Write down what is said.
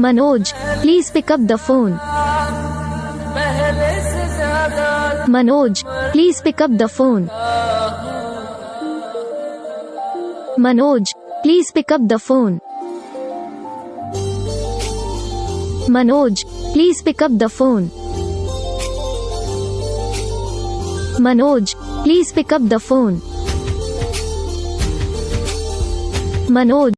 Manoj, please pick up the phone. Manoj, please pick up the phone. Manoj, please pick up the phone. Manoj, please pick up the phone. Manoj, please pick up the phone. Manoj.